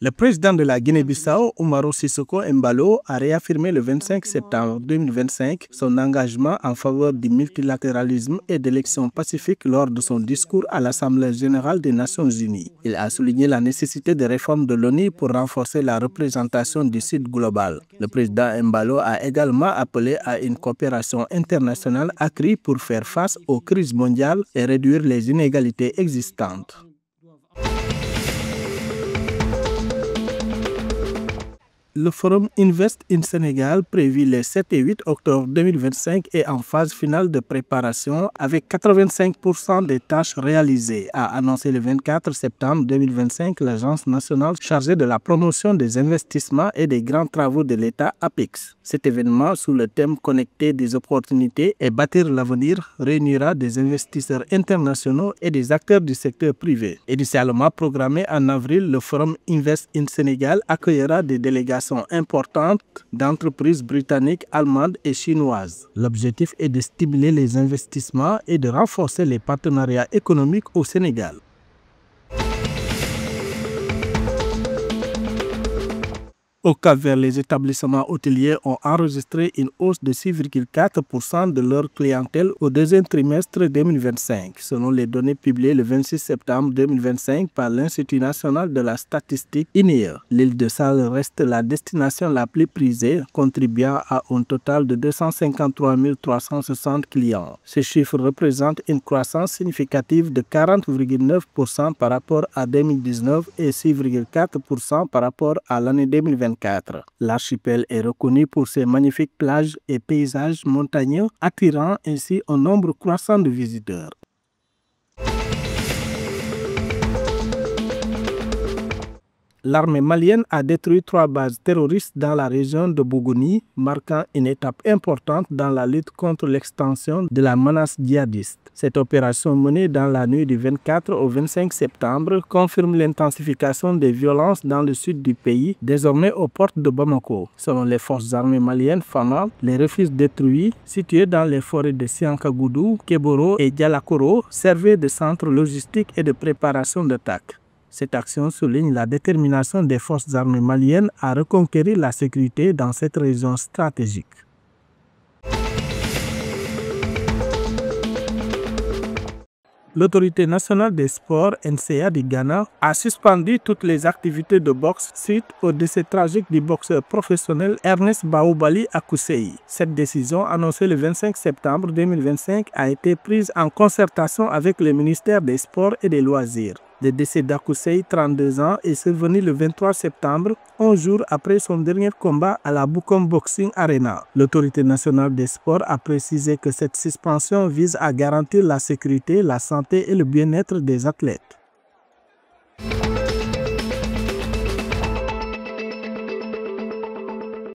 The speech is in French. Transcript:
Le président de la Guinée-Bissau, Umaro Sissoco Embalo, a réaffirmé le 25 septembre 2025 son engagement en faveur du multilatéralisme et d'élections pacifiques lors de son discours à l'Assemblée générale des Nations unies. Il a souligné la nécessité de réformes de l'ONU pour renforcer la représentation du Sud global. Le président Embalo a également appelé à une coopération internationale accrue pour faire face aux crises mondiales et réduire les inégalités existantes. Le forum Invest in Sénégal, prévu les 7 et 8 octobre 2025, est en phase finale de préparation avec 85% des tâches réalisées, a annoncé le 24 septembre 2025 l'Agence nationale chargée de la promotion des investissements et des grands travaux de l'État APIX. Cet événement, sous le thème Connecter des opportunités et bâtir l'avenir, réunira des investisseurs internationaux et des acteurs du secteur privé. Initialement programmé en avril, le forum Invest in Sénégal accueillera des délégations importantes d'entreprises britanniques, allemandes et chinoises. L'objectif est de stimuler les investissements et de renforcer les partenariats économiques au Sénégal. Au Cap-Vert, les établissements hôteliers ont enregistré une hausse de 6,4% de leur clientèle au deuxième trimestre 2025, selon les données publiées le 26 septembre 2025 par l'Institut national de la statistique INEA. L'île de Sal reste la destination la plus prisée, contribuant à un total de 253 360 clients. Ce chiffre représente une croissance significative de 40,9% par rapport à 2019 et 6,4% par rapport à l'année 2024. L'archipel est reconnu pour ses magnifiques plages et paysages montagneux, attirant ainsi un nombre croissant de visiteurs. L'armée malienne a détruit 3 bases terroristes dans la région de Bougouni, marquant une étape importante dans la lutte contre l'extension de la menace djihadiste. Cette opération menée dans la nuit du 24 au 25 septembre confirme l'intensification des violences dans le sud du pays, désormais aux portes de Bamako. Selon les forces armées maliennes FAMA, les refuges détruits, situés dans les forêts de Siankagoudou, Keboro et Dialakoro, servaient de centre logistique et de préparation d'attaque. Cette action souligne la détermination des forces armées maliennes à reconquérir la sécurité dans cette région stratégique. L'autorité nationale des sports NCA du Ghana a suspendu toutes les activités de boxe suite au décès tragique du boxeur professionnel Ernest Baoubali Akoussei. Cette décision, annoncée le 25 septembre 2025, a été prise en concertation avec le ministère des Sports et des Loisirs. Le décès d'Akoussei, 32 ans, est survenu le 23 septembre, 11 jours après son dernier combat à la Bukom Boxing Arena. L'autorité nationale des sports a précisé que cette suspension vise à garantir la sécurité, la santé et le bien-être des athlètes.